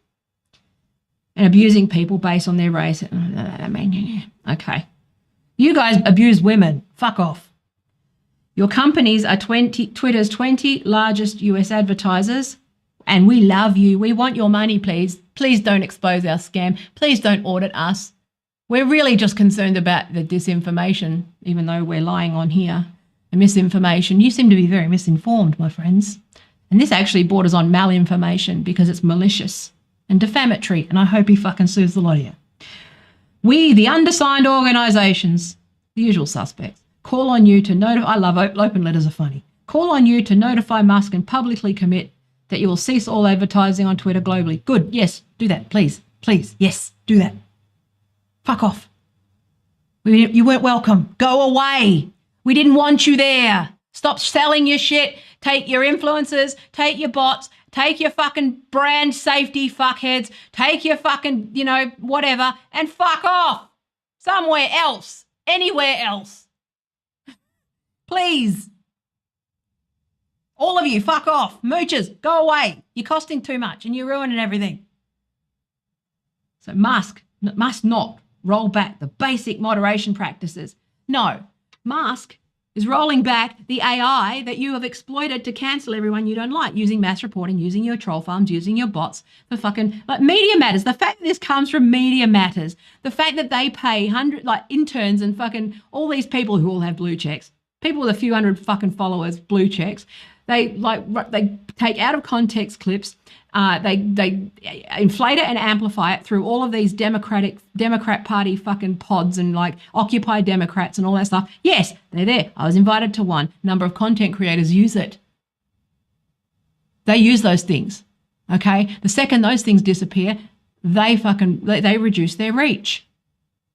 And abusing people based on their race. I mean, okay. You guys abuse women. Fuck off. Your companies are Twitter's 20 largest US advertisers, and we love you. We want your money, please. Please don't expose our scam. Please don't audit us. We're really just concerned about the disinformation, even though we're lying on here. The misinformation. You seem to be very misinformed, my friends. And this actually borders on malinformation because it's malicious and defamatory, and I hope he fucking sues the lot of you. We, the undersigned organisations, the usual suspects, call on you to notify... I love open letters are funny. Call on you to notify Musk and publicly commit that you will cease all advertising on Twitter globally. Good. Yes, do that, please. Please. Yes, do that. Fuck off. You weren't welcome. Go away. We didn't want you there. Stop selling your shit. Take your influencers. Take your bots. Take your fucking brand safety fuckheads. Take your fucking, you know, whatever, and fuck off. Somewhere else. Anywhere else. Please. All of you, fuck off. Moochers, go away. You're costing too much and you're ruining everything. So Musk must not roll back the basic moderation practices. No, Musk is rolling back the AI that you have exploited to cancel everyone you don't like, using mass reporting, using your troll farms, using your bots for fucking, like, Media Matters. The fact that this comes from Media Matters, the fact that they pay interns and fucking all these people who all have blue checks, people with a few hundred fucking followers, blue checks, they take out of context clips, they inflate it and amplify it through all of these Democrat Party fucking pods and like Occupy Democrats and all that stuff. Yes, they're there. I was invited to one. Number of content creators use it. They use those things. Okay? The second those things disappear, they reduce their reach.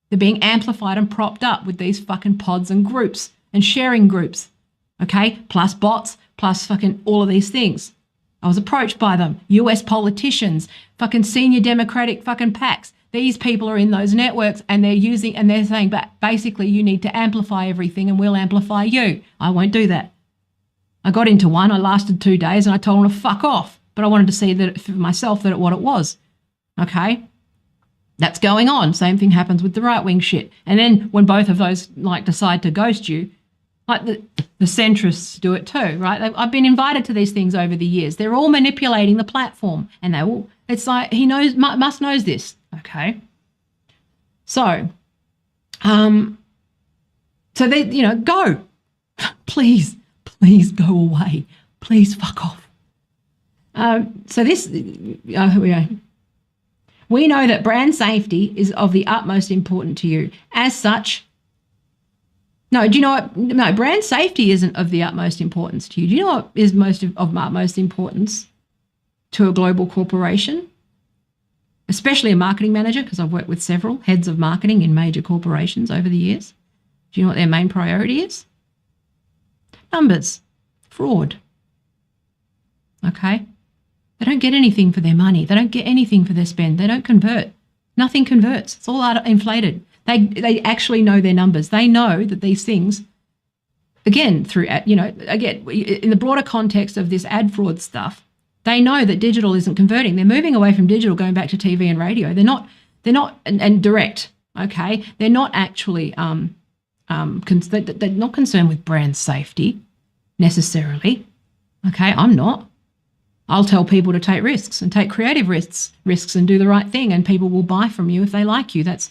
They're being amplified and propped up with these fucking pods and groups and sharing groups. Okay? Plus bots, plus fucking all of these things. I was approached by them, US politicians, fucking senior Democratic fucking PACs. These people are in those networks and they're saying, but basically you need to amplify everything and we'll amplify you. I won't do that. I got into one, I lasted 2 days and I told them to fuck off. But I wanted to see that for myself what it was. Okay? That's going on. Same thing happens with the right-wing shit. And then when both of those decide to ghost you, like the centrists do it too, right? I've been invited to these things over the years. They're all manipulating the platform, and it's like Musk knows this, okay? So, they, go, please go away, please fuck off. So this, here we go. We know that brand safety is of the utmost importance to you. As such. No, do you know what? No, brand safety isn't of the utmost importance to you. Do you know what is of utmost importance to a global corporation? Especially a marketing manager, because I've worked with several heads of marketing in major corporations over the years. Do you know what their main priority is? Numbers. Fraud. Okay? They don't get anything for their money. They don't get anything for their spend. They don't convert. Nothing converts. It's all inflated. They actually know their numbers. They know that these things, again, in the broader context of this ad fraud stuff, they know that digital isn't converting. They're moving away from digital, going back to TV and radio. They're not, and direct, okay? They're not actually, they're not concerned with brand safety necessarily, okay? I'm not. I'll tell people to take risks and take creative risks and do the right thing, and people will buy from you if they like you. That's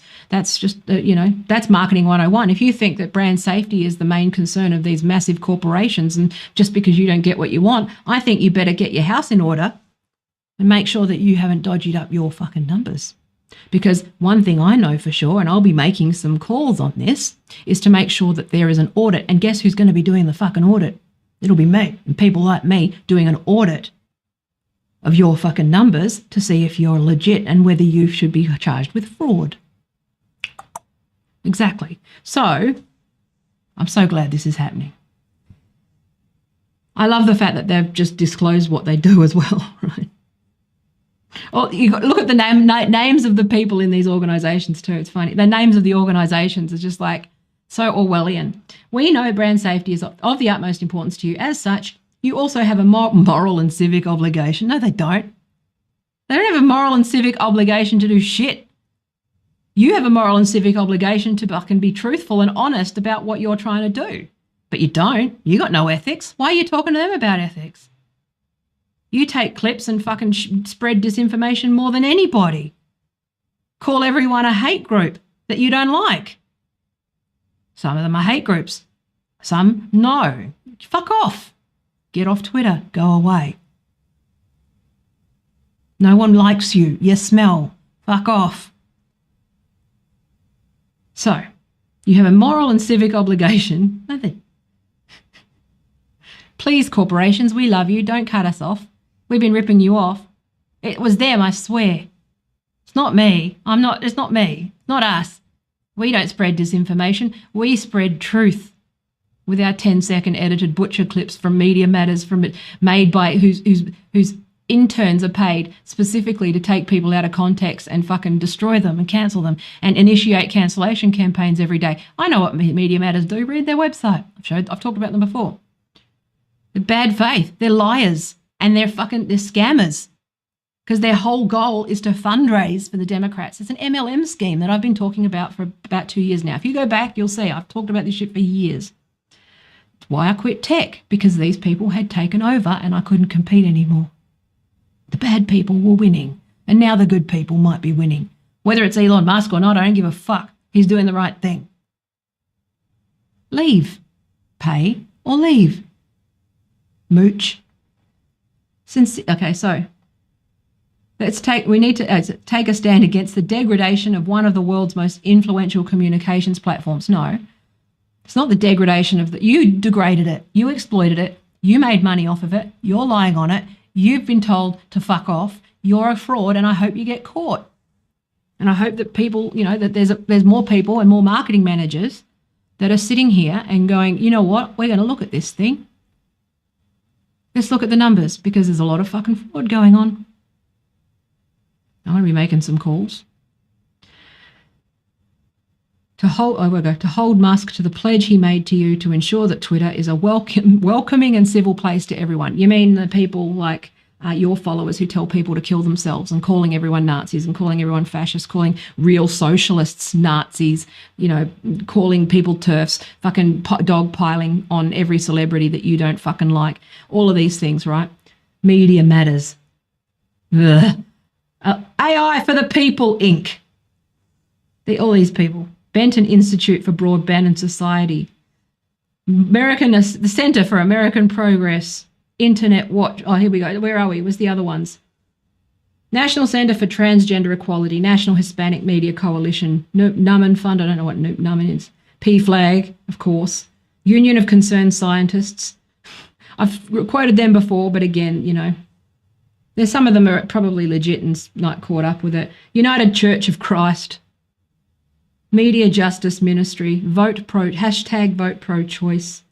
just, that's marketing 101. If you think that brand safety is the main concern of these massive corporations and just because you don't get what you want, I think you better get your house in order and make sure that you haven't dodged up your fucking numbers. Because one thing I know for sure, and I'll be making some calls on this, is to make sure that there is an audit. And guess who's going to be doing the fucking audit? It'll be me and people like me doing an audit of your fucking numbers to see if you're legit and whether you should be charged with fraud. Exactly. So I'm so glad this is happening. I love the fact that they've just disclosed what they do as well, right? Oh, look at the names of the people in these organizations too. It's funny. The names of the organizations are just like so Orwellian. We know brand safety is of the utmost importance to you. As such, you also have a moral and civic obligation. No, they don't. They don't have a moral and civic obligation to do shit. You have a moral and civic obligation to fucking be truthful and honest about what you're trying to do. But you don't. You got no ethics. Why are you talking to them about ethics? You take clips and fucking spread disinformation more than anybody. Call everyone a hate group that you don't like. Some of them are hate groups. Some, no. Fuck off. Get off Twitter. Go away. No one likes you. You smell. Fuck off. So, you have a moral and civic obligation. Nothing. Please, corporations, we love you. Don't cut us off. We've been ripping you off. It was them, I swear. It's not me. It's not me. Not us. We don't spread disinformation. We spread truth with our 10-second edited butcher clips from Media Matters, made by whose interns are paid specifically to take people out of context and fucking destroy them and cancel them and initiate cancellation campaigns every day. I know what Media Matters do. Read their website. I've talked about them before. They're bad faith. They're liars. And they're scammers. Because their whole goal is to fundraise for the Democrats. It's an MLM scheme that I've been talking about for about 2 years now. If you go back, you'll see I've talked about this shit for years. It's why I quit tech, because these people had taken over and I couldn't compete anymore. The bad people were winning, and now the good people might be winning. Whether it's Elon Musk or not, I don't give a fuck. He's doing the right thing. Leave. Pay or leave. Mooch. Okay, so we need to take a stand against the degradation of one of the world's most influential communications platforms. No, it's not the degradation of you degraded it. You exploited it. You made money off of it. You're lying on it. You've been told to fuck off. You're a fraud, and I hope you get caught. And I hope that people, that there's more people and more marketing managers that are sitting here and going, you know what, we're going to look at this thing. Let's look at the numbers, because there's a lot of fucking fraud going on. I'm going to be making some calls. To hold Musk to the pledge he made to you to ensure that Twitter is a welcoming and civil place to everyone. You mean the people like your followers who tell people to kill themselves and calling everyone Nazis and calling everyone fascists, calling real socialists Nazis, calling people TERFs, fucking dogpiling on every celebrity that you don't fucking like. All of these things, right? Media matters. Ugh. AI for the People, Inc. All these people. Benton Institute for Broadband and Society. The Center for American Progress. Internet Watch. Oh, here we go. Where are we? Where's the other ones? National Center for Transgender Equality. National Hispanic Media Coalition. Numan Fund. I don't know what Numan is. PFLAG, of course. Union of Concerned Scientists. I've quoted them before, but again, there's some of them are probably legit and not caught up with it. United Church of Christ. Media Justice Ministry. Vote pro-choice.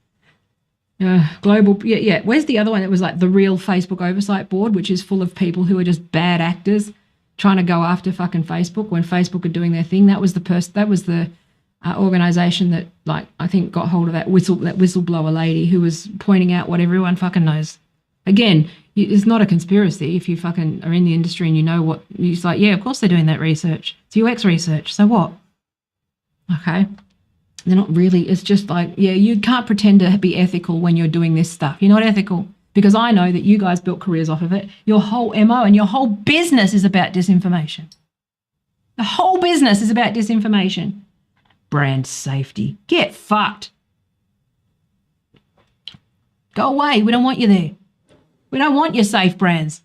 Global, yeah. Where's the other one that was like the real Facebook Oversight Board, which is full of people who are just bad actors trying to go after fucking Facebook when Facebook are doing their thing? That was the organization that, like, I think got hold of that whistleblower lady who was pointing out what everyone fucking knows. Again, it's not a conspiracy if you fucking are in the industry and you know what. It's like, yeah, of course they're doing that research. It's UX research. So what? Okay. They're not really. It's just like, yeah, you can't pretend to be ethical when you're doing this stuff. You're not ethical, because I know that you guys built careers off of it. Your whole MO and your whole business is about disinformation. The whole business is about disinformation. Brand safety. Get fucked. Go away. We don't want you there. We don't want your safe brands.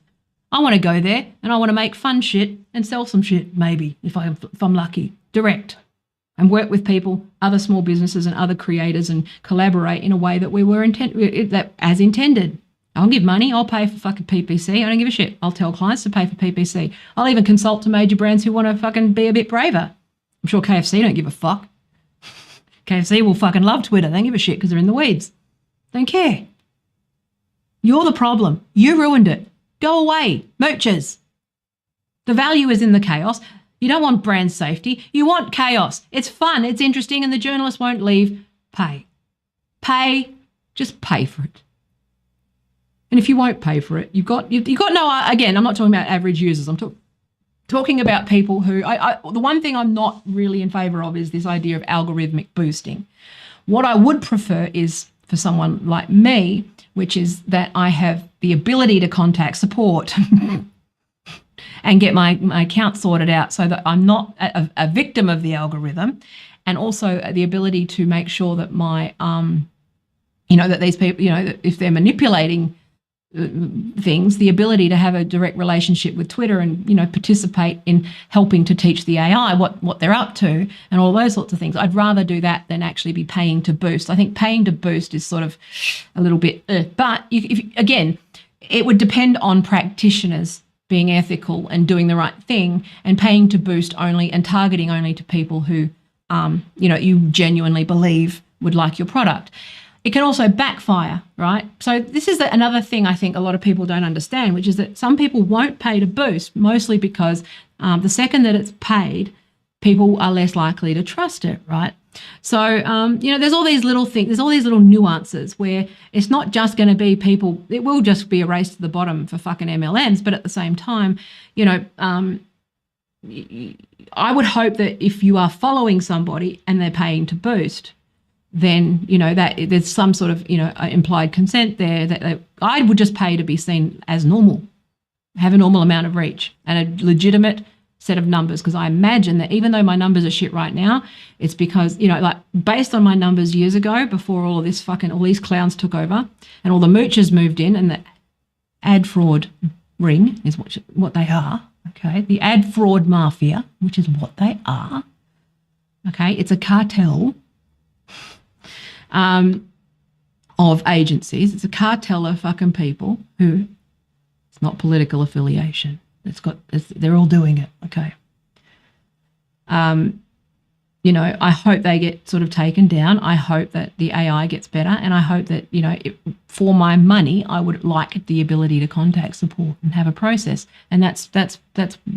I want to go there and I want to make fun shit and sell some shit, maybe, if I'm lucky, direct. And work with people, other small businesses and other creators, and collaborate in a way that we were as intended. I'll give money. I'll pay for fucking PPC. I don't give a shit. I'll tell clients to pay for PPC. I'll even consult to major brands who want to fucking be a bit braver. I'm sure KFC don't give a fuck. KFC will fucking love Twitter. They don't give a shit because they're in the weeds. Don't care. You're the problem. You ruined it. Go away. Moochers. The value is in the chaos. You don't want brand safety. You want chaos. It's fun. It's interesting, and the journalists won't leave. Pay. Pay. Just pay for it. And if you won't pay for it, you've got no. Again, I'm not talking about average users. I'm talking about people who. The one thing I'm not really in favour of is this idea of algorithmic boosting. What I would prefer is for someone like me, which is that I have the ability to contact support. And get my account sorted out so that I'm not a victim of the algorithm, and also the ability to make sure that my, that these people, that if they're manipulating things, the ability to have a direct relationship with Twitter and, participate in helping to teach the AI what they're up to and all those sorts of things. I'd rather do that than actually be paying to boost. I think paying to boost is sort of a little bit, but it would depend on practitioners being ethical and doing the right thing, and paying to boost only and targeting only to people who, you genuinely believe would like your product. It can also backfire, right? So this is another thing I think a lot of people don't understand, which is that some people won't pay to boost, mostly because the second that it's paid, people are less likely to trust it, right? So, there's all these little things, there's all these little nuances where it's not just going to be people, it will just be a race to the bottom for fucking MLMs, but at the same time, I would hope that if you are following somebody and they're paying to boost, then, that there's some sort of, implied consent there that I would just pay to be seen as normal, have a normal amount of reach and a legitimate set of numbers, because I imagine that even though my numbers are shit right now, it's because, based on my numbers years ago, before all of this all these clowns took over and all the moochers moved in and the ad fraud ring is what they are, okay? The ad fraud mafia, which is what they are, okay? It's a cartel of agencies. It's a cartel of fucking people who, it's not political affiliation. They're all doing it, okay? I hope they get sort of taken down. I hope that the AI gets better, and I hope that, for my money, I would like the ability to contact support and have a process. And that's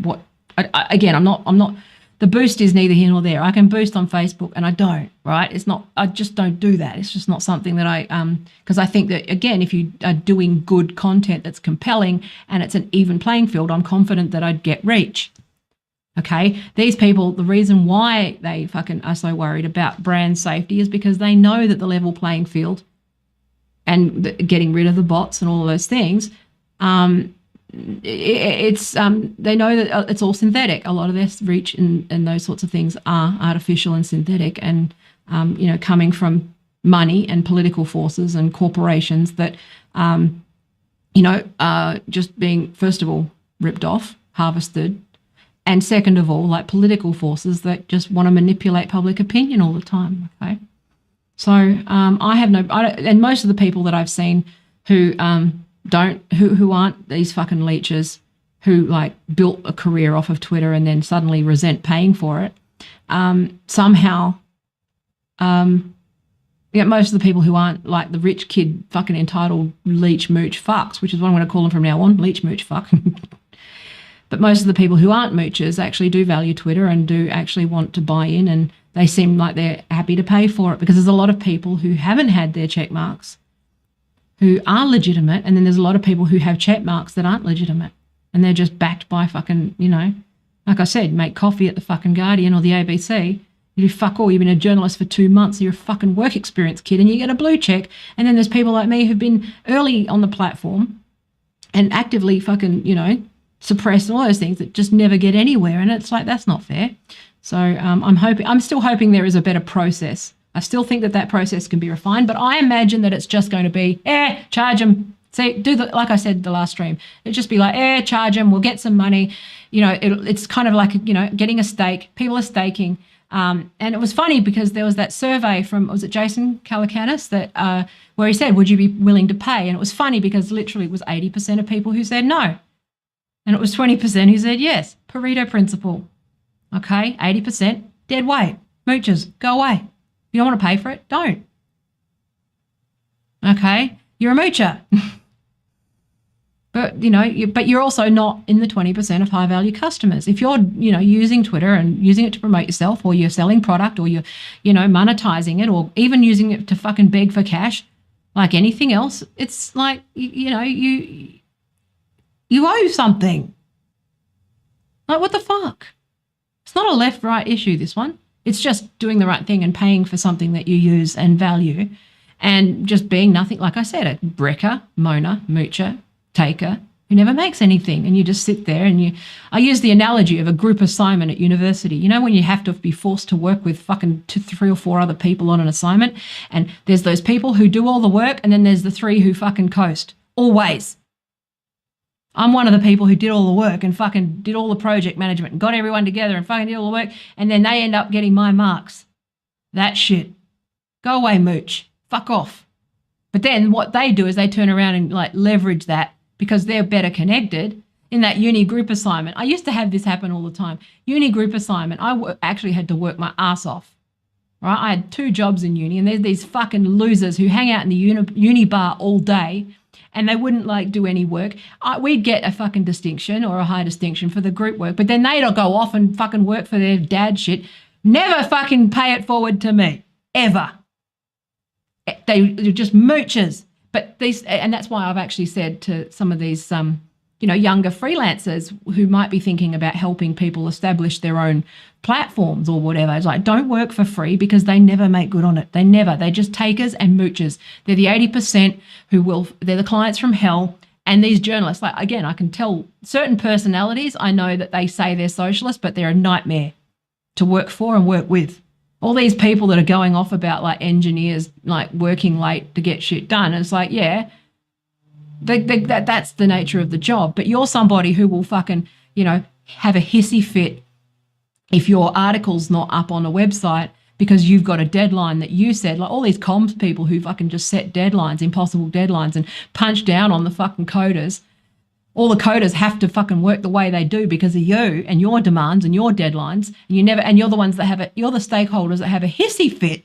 what, again, I'm not, the boost is neither here nor there. I can boost on Facebook and I don't, right? I just don't do that. It's just not something that because I think that, again, if you are doing good content that's compelling and it's an even playing field, I'm confident that I'd get reach. Okay? These people, the reason why they fucking are so worried about brand safety is because they know that the level playing field and getting rid of the bots and all of those things, they know that it's all synthetic. A lot of their reach and those sorts of things are artificial and synthetic, and coming from money and political forces and corporations that are just being, first of all, ripped off, harvested, and second of all, like political forces that just want to manipulate public opinion all the time. Okay, so and most of the people that I've seen who who aren't these fucking leeches who like built a career off of Twitter and then suddenly resent paying for it. Somehow, most of the people who aren't like the rich kid fucking entitled leech mooch fucks, which is what I'm going to call them from now on, leech mooch fuck. But most of the people who aren't moochers actually do value Twitter and do actually want to buy in, and they seem like they're happy to pay for it, because there's a lot of people who haven't had their check marks who are legitimate, and then there's a lot of people who have check marks that aren't legitimate, and they're just backed by fucking, like I said, make coffee at the fucking Guardian or the ABC. You do fuck all. You've been a journalist for 2 months. You're a fucking work experience kid, and you get a blue check. And then there's people like me who've been early on the platform and actively fucking, suppress all those things that just never get anywhere. And it's like, that's not fair. So I'm still hoping there is a better process. I still think that process can be refined, but I imagine that it's just going to be, charge them. See, like I said the last stream, it'd just be like, charge them. We'll get some money. It's kind of like, getting a stake. People are staking. And it was funny because there was that survey from, was it Jason Calacanis, that where he said, would you be willing to pay? And it was funny because literally it was 80% of people who said no. And it was 20% who said yes. Pareto principle. Okay, 80%, dead weight. Moochers, go away. You don't want to pay for it? Don't. Okay, you're a moocher. But, you're also not in the 20% of high value customers. If you're, using Twitter and using it to promote yourself, or you're selling product, or you're, monetizing it, or even using it to fucking beg for cash, like anything else, it's like, you owe something. Like, what the fuck? It's not a left-right issue, this one. It's just doing the right thing and paying for something that you use and value, and just being nothing, like I said, a brecker, moaner, moocher, taker who never makes anything, and you just sit there and I use the analogy of a group assignment at university. When you have to be forced to work with fucking 2, 3 or 4 other people on an assignment, and there's those people who do all the work, and then there's the 3 who fucking coast. Always. I'm one of the people who did all the work and fucking did all the project management and got everyone together and fucking did all the work, and then they end up getting my marks. That shit. Go away, mooch. Fuck off. But then what they do is they turn around and like leverage that because they're better connected in that uni group assignment. I used to have this happen all the time. Uni group assignment, I actually had to work my ass off. Right? I had 2 jobs in uni, and there's these fucking losers who hang out in the uni bar all day, and they wouldn't like do any work. We'd get a fucking distinction or a high distinction for the group work, but then they'd go off and fucking work for their dad shit Never fucking pay it forward to me. Ever. They're just moochers. But these, and that's why I've actually said to some of these, younger freelancers who might be thinking about helping people establish their own platforms or whatever. It's like, don't work for free because they never make good on it. They're just takers and moochers. They're the 80% they're the clients from hell. And these journalists, like, again, I can tell certain personalities, I know that they say they're socialists, but they're a nightmare to work for and work with. All these people that are going off about like engineers, like working late to get shit done. It's like, yeah, that's the nature of the job. But you're somebody who will fucking, have a hissy fit if your article's not up on a website because you've got a deadline that you said. Like all these comms people who fucking just set deadlines, impossible deadlines, and punch down on the fucking coders. All the coders have to fucking work the way they do because of you and your demands and your deadlines. And you're the ones that you're the stakeholders that have a hissy fit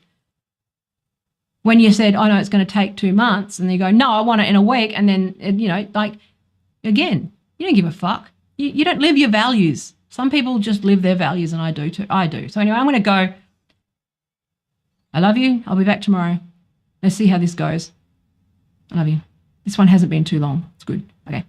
when you said, oh no, it's going to take 2 months. And you go, no, I want it in a week. And then, again, you don't give a fuck. You don't live your values. Some people just live their values, and I do too. I do. So anyway, I'm going to go. I love you. I'll be back tomorrow. Let's see how this goes. I love you. This one hasn't been too long. It's good. Okay.